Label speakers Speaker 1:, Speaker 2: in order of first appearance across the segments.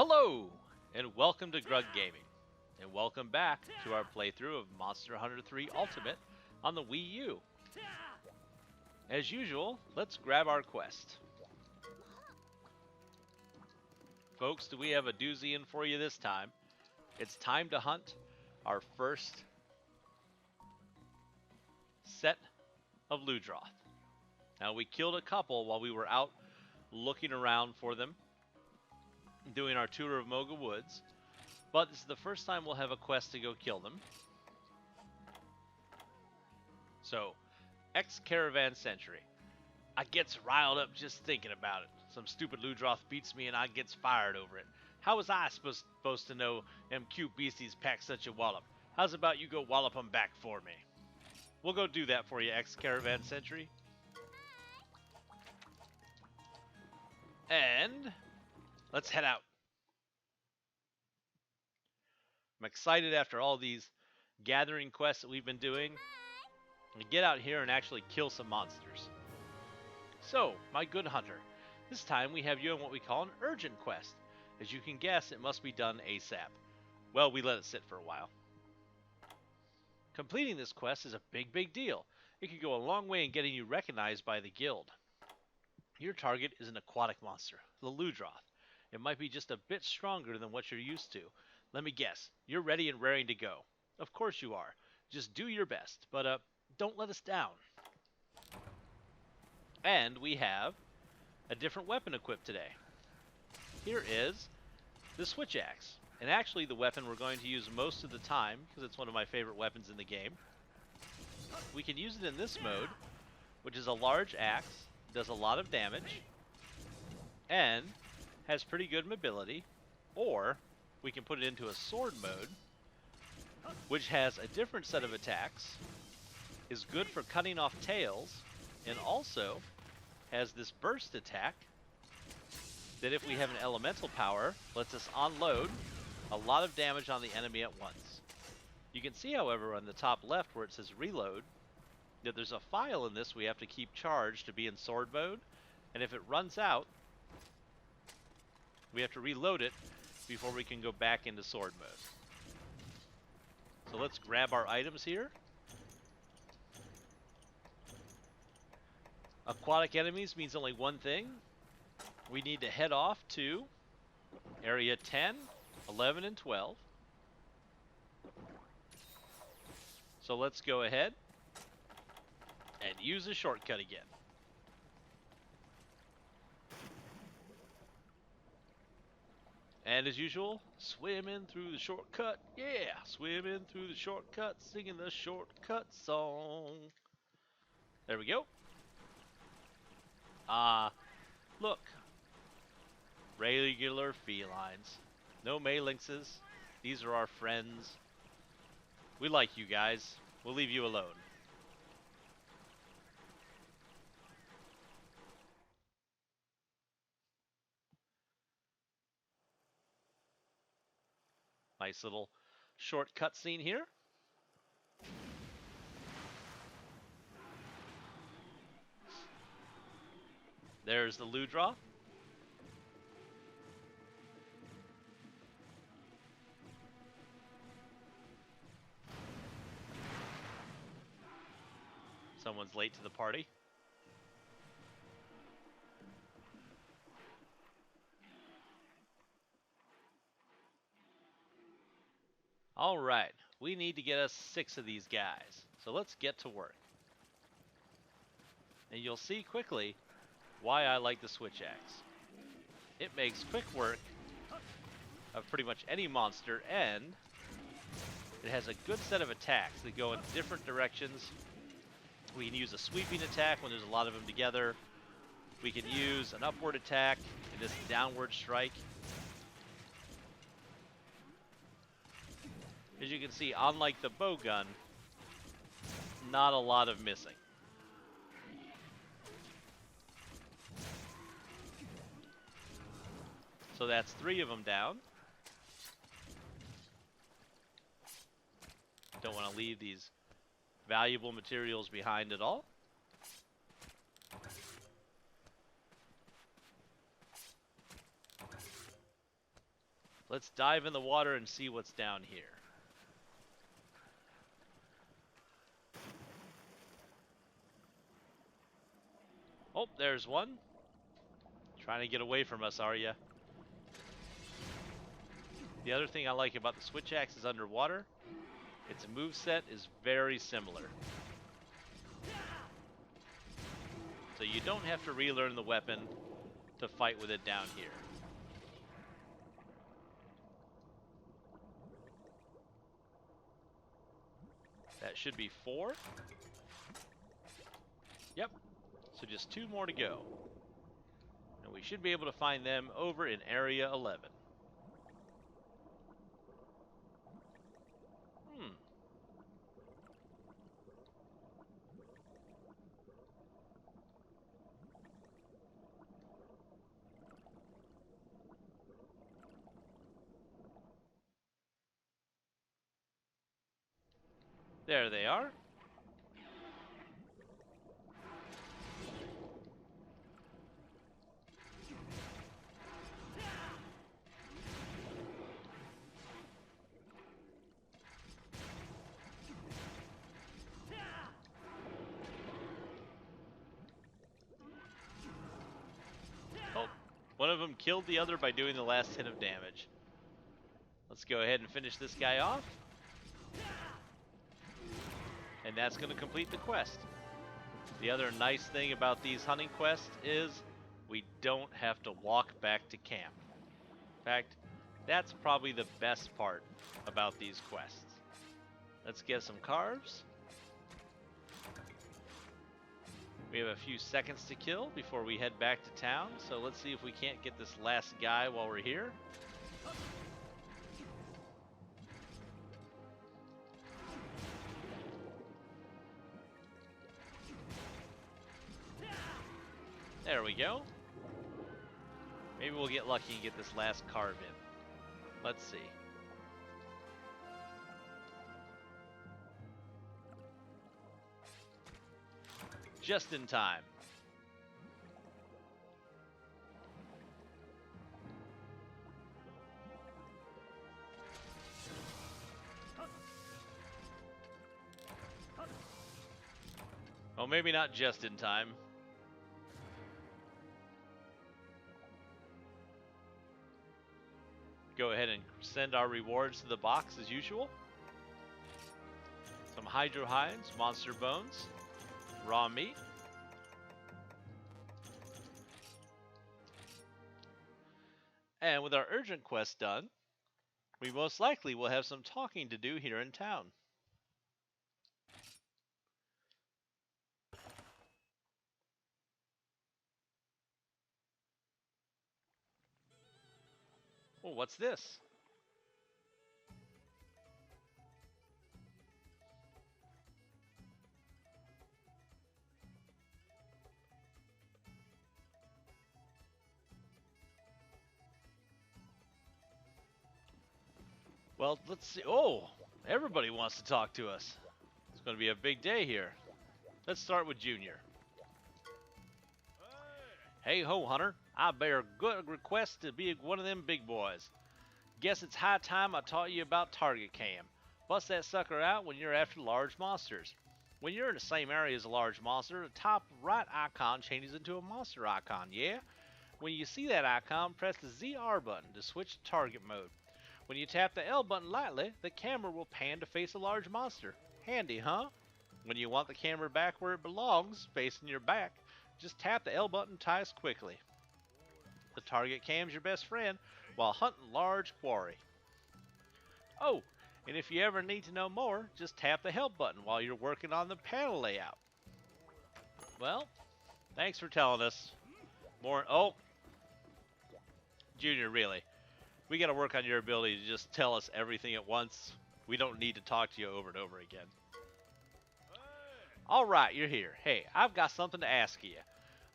Speaker 1: Hello, and welcome to Grug Gaming, and welcome back to our playthrough of Monster Hunter 3 Ultimate on the Wii U. As usual, let's grab our quest. Folks, do we have a doozy in for you this time? It's time to hunt our first set of Ludroth. Now, we killed a couple while we were out looking around for them, doing our tour of Moga Woods, but this is the first time we'll have a quest to go kill them. So, ex-Caravan Sentry. I gets riled up just thinking about it. Some stupid Ludroth beats me and I gets fired over it. How was I supposed to know them cute beasties pack such a wallop? How's about you go wallop them back for me? We'll go do that for you, ex-Caravan Sentry. And let's head out. I'm excited after all these gathering quests that we've been doing to get out here and actually kill some monsters. So, my good hunter, this time we have you on what we call an urgent quest. As you can guess, it must be done ASAP. Well, we let it sit for a while. Completing this quest is a big deal. It could go a long way in getting you recognized by the guild. Your target is an aquatic monster, the Ludroth. It might be just a bit stronger than what you're used to. Let me guess, you're ready and raring to go. Of course you are. Just do your best, but don't let us down. And we have a different weapon equipped today. Here is the switch axe. And actually the weapon we're going to use most of the time, because it's one of my favorite weapons in the game. We can use it in this mode, which is a large axe, does a lot of damage, and has pretty good mobility. Or we can put it into a sword mode, which has a different set of attacks, is good for cutting off tails, and also has this burst attack that, if we have an elemental power, lets us unload a lot of damage on the enemy at once. You can see, however, on the top left where it says reload, that there's a file in this we have to keep charged to be in sword mode, and if it runs out, we have to reload it before we can go back into sword mode. So let's grab our items here. Aquatic enemies means only one thing. We need to head off to area 10, 11, and 12. So let's go ahead and use a shortcut again. And as usual, swimming through the shortcut. Yeah, swimming through the shortcut, singing the shortcut song. There we go. Look. Regular felines. No Malinxes. These are our friends. We like you guys. We'll leave you alone. Nice little short cutscene here. There's the Ludroth. Someone's late to the party. Alright, we need to get us 6 of these guys. So let's get to work. And you'll see quickly why I like the switch axe. It makes quick work of pretty much any monster, and it has a good set of attacks that go in different directions. We can use a sweeping attack when there's a lot of them together. We can use an upward attack and this downward strike. As you can see, unlike the bow gun, not a lot of missing. So that's 3 of them down. Don't want to leave these valuable materials behind at all. Let's dive in the water and see what's down here. Oh, there's one. Trying to get away from us, are ya? The other thing I like about the switch axe is underwater. Its moveset is very similar. So you don't have to relearn the weapon to fight with it down here. That should be 4. Yep. So just 2 more to go. And we should be able to find them over in Area 11. There they are. Oh, one of them killed the other by doing the last hit of damage. Let's go ahead and finish this guy off. And that's going to complete the quest. The other nice thing about these hunting quests is we don't have to walk back to camp. In fact, that's probably the best part about these quests. Let's get some carbs. We have a few seconds to kill before we head back to town, so let's see if we can't get this last guy while we're here. There we go. Maybe we'll get lucky and get this last carve in. Let's see. Just in time. Well, maybe not just in time. Go ahead and send our rewards to the box as usual. Some hydro hides, monster bones, raw meat. And with our urgent quest done, we most likely will have some talking to do here in town. Well, what's this? Well, let's see. Oh, everybody wants to talk to us. It's going to be a big day here. Let's start with Junior. Hey ho, Hunter. I bear a good request to be one of them big boys. Guess it's high time I taught you about target cam. Bust that sucker out when you're after large monsters. When you're in the same area as a large monster, the top right icon changes into a monster icon, yeah? When you see that icon, press the ZR button to switch to target mode. When you tap the L button lightly, the camera will pan to face a large monster. Handy, huh? When you want the camera back where it belongs, facing your back, just tap the L button twice quickly. The target cam's your best friend while hunting large quarry. Oh, and if you ever need to know more, just tap the help button while you're working on the panel layout. Well, thanks for telling us. More. Oh, Junior, really. We got to work on your ability to just tell us everything at once. We don't need to talk to you over and over again. All right, you're here. Hey, I've got something to ask you.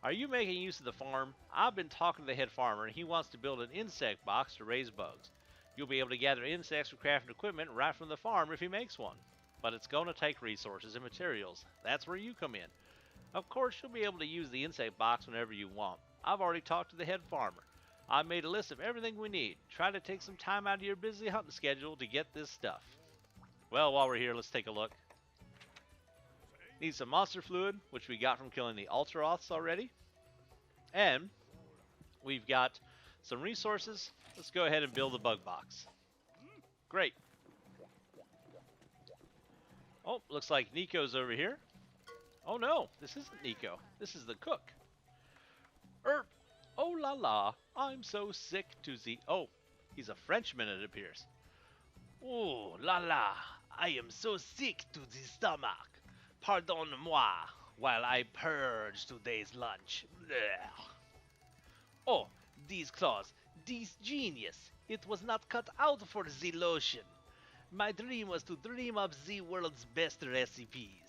Speaker 1: Are you making use of the farm? I've been talking to the head farmer, and he wants to build an insect box to raise bugs. You'll be able to gather insects for crafting equipment right from the farm if he makes one. But it's going to take resources and materials. That's where you come in. Of course, you'll be able to use the insect box whenever you want. I've already talked to the head farmer. I made a list of everything we need. Try to take some time out of your busy hunting schedule to get this stuff. Well, while we're here, let's take a look. Need some monster fluid, which we got from killing the Ludroths already. And we've got some resources. Let's go ahead and build a bug box. Great. Oh, looks like Nico's over here. Oh no, this isn't Nico. This is the cook. Oh la la, I'm so sick to the... Oh, he's a Frenchman, it appears. Oh la la, I am so sick to the stomach. Pardon-moi while I purge today's lunch. Blech. Oh, these claws, this genius. It was not cut out for the lotion. My dream was to dream up the world's best recipes,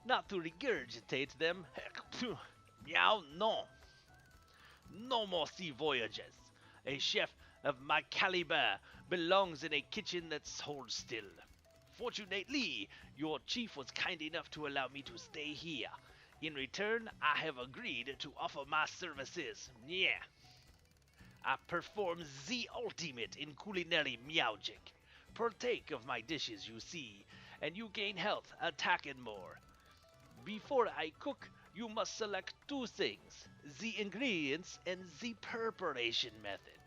Speaker 1: not to regurgitate them. Meow, no. No more sea voyages. A chef of my caliber belongs in a kitchen that holds still. Fortunately, your chief was kind enough to allow me to stay here. In return, I have agreed to offer my services. Yeah. I perform the ultimate in culinary magic. Partake of my dishes, you see, and you gain health, attack, and more. Before I cook, you must select two things, the ingredients and the preparation method.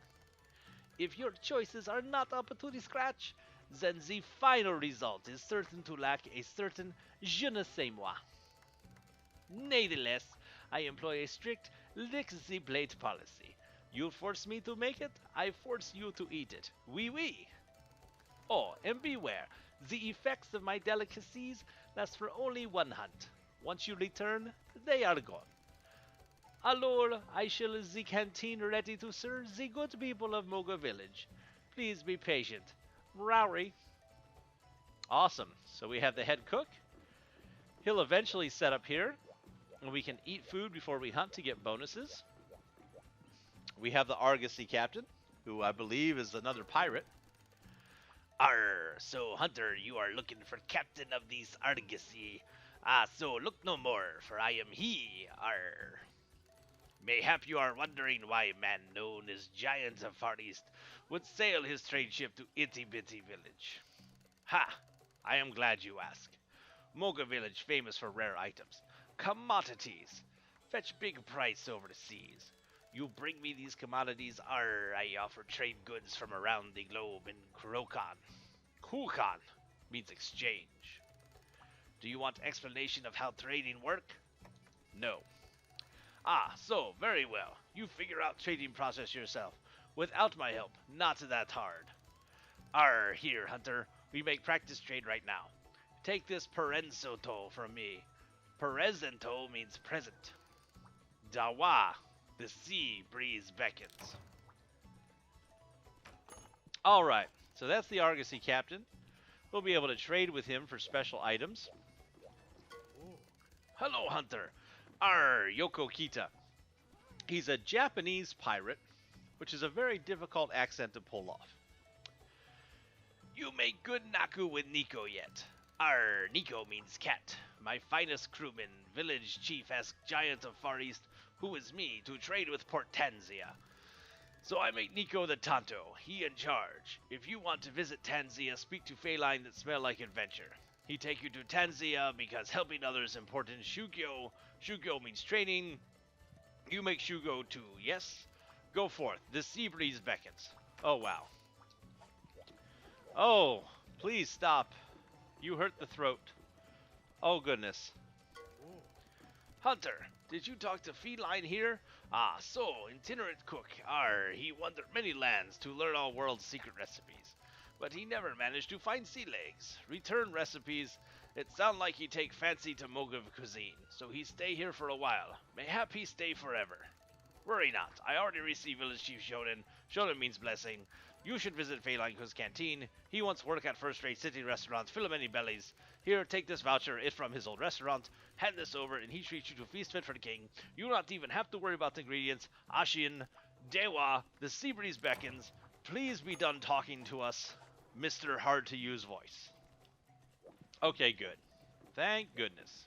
Speaker 1: If your choices are not up to the scratch, then the final result is certain to lack a certain je ne sais moi. Nevertheless, I employ a strict lick the plate policy. You force me to make it, I force you to eat it. Oui, oui. Oh, and beware, the effects of my delicacies last for only one hunt. Once you return, they are gone. Alors, I shall the canteen ready to serve the good people of Moga Village. Please be patient. Rowery. Awesome. So we have the head cook. He'll eventually set up here, and we can eat food before we hunt to get bonuses. We have the Argosy captain, who I believe is another pirate. Arr, so Hunter, you are looking for captain of these Argosy. Ah, so look no more, for I am he. Arr. Mayhap you are wondering why a man known as Giant of Far East would sail his trade ship to Itty Bitty Village. Ha! I am glad you ask. Moga Village famous for rare items. Commodities. Fetch big price over the seas. You bring me these commodities, I offer trade goods from around the globe in Krokan. Kukan means exchange. Do you want explanation of how trading work? No. Ah, so, very well. You figure out trading process yourself. Without my help, not that hard. Here, Hunter. We make practice trade right now. Take this Perenzoto from me. Perezento means present. Dawa, the sea breeze beckons. Alright, so that's the Argosy captain. We'll be able to trade with him for special items. Hello, Hunter. Yoko Kita. He's a Japanese pirate, which is a very difficult accent to pull off. You make good naku with Nico yet. Nico means cat. My finest crewman, village chief, asked Giant of Far East, who is me, to trade with Portanzia. So I make Nico the Tanto, he in charge. If you want to visit Tanzia, speak to feline that smell like adventure. He take you to Tanzia because helping others important. Shugyo. Shugyo means training. You make Shugo too, yes? Go forth, the sea breeze beckons. Oh wow. Oh, please stop. You hurt the throat. Oh goodness. Hunter, did you talk to Feline here? Ah, so, itinerant cook. He wandered many lands to learn all world's secret recipes. But he never managed to find sea legs. Return recipes. It sound like he take fancy to Moga cuisine, so he stay here for a while. Mayhap he stay forever. Worry not, I already received Village Chief Shonen. Shonen means blessing. You should visit Feline-ku's canteen. He wants work at first-rate city restaurants, fill many bellies. Here, take this voucher, it's from his old restaurant. Hand this over, and he treats you to a feast fit for the king. You do not even have to worry about the ingredients. Ashin, Dewa, the sea breeze beckons. Please be done talking to us, Mr. Hard-to-Use voice. Okay, good. Thank goodness.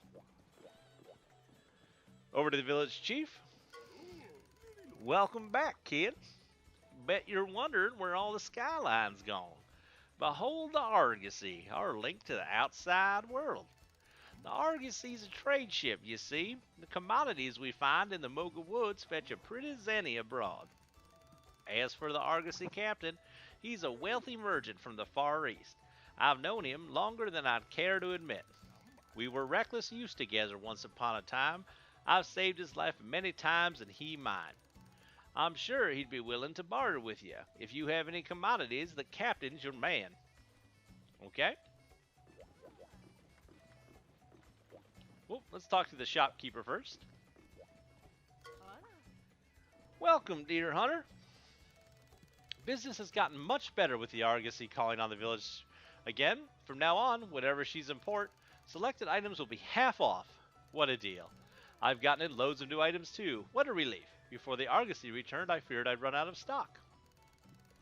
Speaker 1: Over to the village chief. Welcome back, kid. Bet you're wondering where all the skyline's gone. Behold the Argosy, our link to the outside world. The Argosy's a trade ship, you see. The commodities we find in the Moga Woods fetch a pretty zenny abroad. As for the Argosy captain, he's a wealthy merchant from the Far East. I've known him longer than I'd care to admit. We were reckless use together once upon a time. I've saved his life many times and he mine. I'm sure he'd be willing to barter with you. If you have any commodities, the captain's your man. Okay? Well, let's talk to the shopkeeper first. Welcome, dear hunter. Business has gotten much better with the Argosy calling on the village again. From now on, whenever she's in port, selected items will be half off. What a deal. I've gotten in loads of new items too. What a relief. Before the Argosy returned, I feared I'd run out of stock.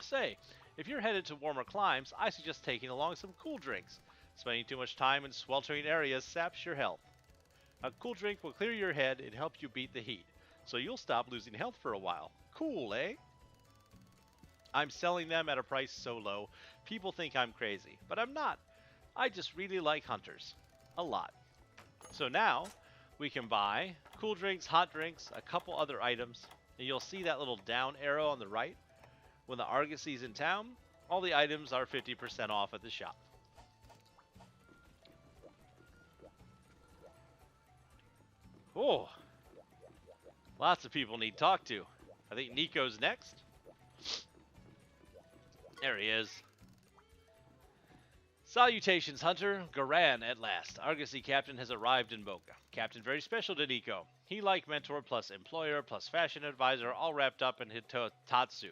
Speaker 1: Say, if you're headed to warmer climes, I suggest taking along some cool drinks. Spending too much time in sweltering areas saps your health. A cool drink will clear your head and help you beat the heat, so you'll stop losing health for a while. Cool, eh? I'm selling them at a price so low, people think I'm crazy, but I'm not. I just really like hunters. A lot. So now, we can buy cool drinks, hot drinks, a couple other items, and you'll see that little down arrow on the right. When the Argosy's in town, all the items are 50% off at the shop. Oh, lots of people need to talk to. I think Nico's next. There he is. Salutations, Hunter. Garan at last. Argosy Captain has arrived in Moga. Captain very special to Nico. He like mentor plus employer plus fashion advisor all wrapped up in Hitatsu.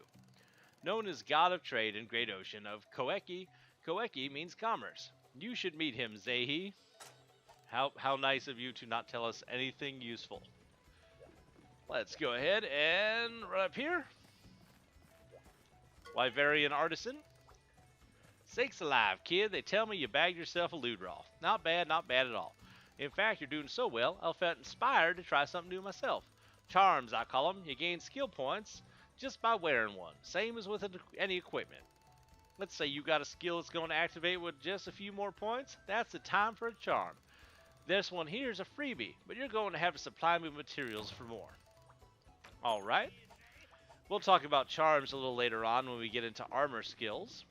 Speaker 1: Known as God of Trade and Great Ocean of Koeki. Koeki means commerce. You should meet him, Zehi. How nice of you to not tell us anything useful. Let's go ahead and right up here. Wyverian Artisan. Sakes alive, kid, they tell me you bagged yourself a Ludroth. Not bad at all. In fact, you're doing so well, I felt inspired to try something new myself. Charms, I call them. You gain skill points just by wearing one. Same as with any equipment. Let's say you got a skill that's going to activate with just a few more points. That's the time for a charm. This one here is a freebie, but you're going to have to supply me with materials for more. Alright. We'll talk about charms a little later on when we get into armor skills.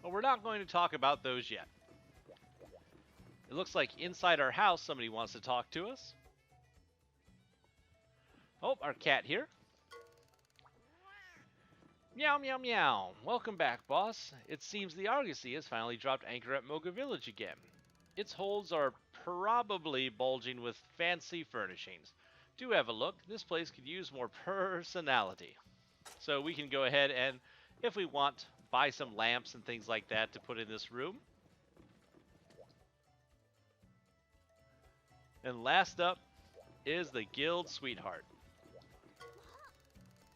Speaker 1: But we're not going to talk about those yet. It looks like inside our house somebody wants to talk to us. Oh, our cat here. Meow, meow, meow. Welcome back, boss. It seems the Argosy has finally dropped anchor at Moga Village again. Its holds are probably bulging with fancy furnishings. Do have a look. This place could use more personality. So we can go ahead and, if we want, buy some lamps and things like that to put in this room. And last up is the Guild Sweetheart.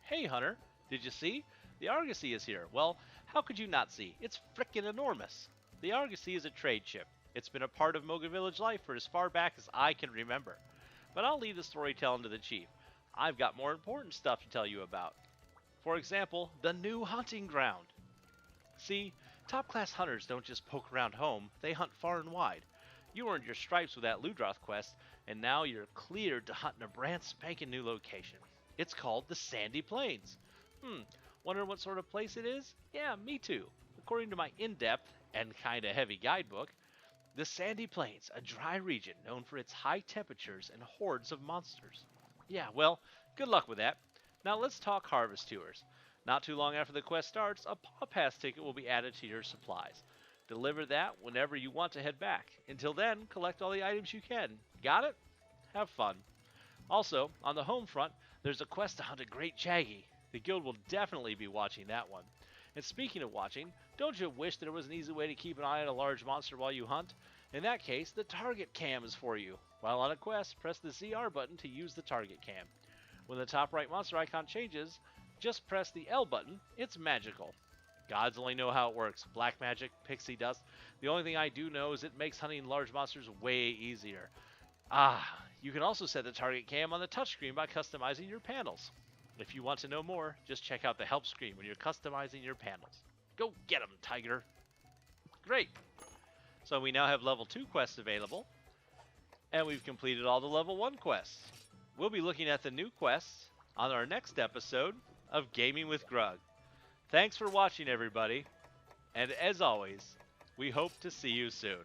Speaker 1: Hey, Hunter. Did you see? The Argosy is here. Well, how could you not see? It's frickin' enormous. The Argosy is a trade ship. It's been a part of Moga Village life for as far back as I can remember. But I'll leave the storytelling to the chief. I've got more important stuff to tell you about. For example, the new hunting ground. See, top-class hunters don't just poke around home, they hunt far and wide. You earned your stripes with that Ludroth quest, and now you're cleared to hunt in a brand spanking new location. It's called the Sandy Plains. Wonder what sort of place it is? Yeah, me too. According to my in-depth and kinda heavy guidebook, the Sandy Plains, a dry region known for its high temperatures and hordes of monsters. Yeah, well, good luck with that. Now let's talk harvest tours. Not too long after the quest starts, a Paw Pass ticket will be added to your supplies. Deliver that whenever you want to head back. Until then, collect all the items you can. Got it? Have fun. Also, on the home front, there's a quest to hunt a great Jaggy. The guild will definitely be watching that one. And speaking of watching, don't you wish there was an easy way to keep an eye on a large monster while you hunt? In that case, the target cam is for you. While on a quest, press the ZR button to use the target cam. When the top right monster icon changes, just press the L button. It's magical. Gods only know how it works. Black magic, pixie dust. The only thing I do know is it makes hunting large monsters way easier. You can also set the target cam on the touchscreen by customizing your panels. If you want to know more, just check out the help screen when you're customizing your panels. Go get 'em, Tiger! Great! So we now have level 2 quests available, and we've completed all the level 1 quests. We'll be looking at the new quests on our next episode of Gaming with Grug. Thanks for watching, everybody, and as always, we hope to see you soon.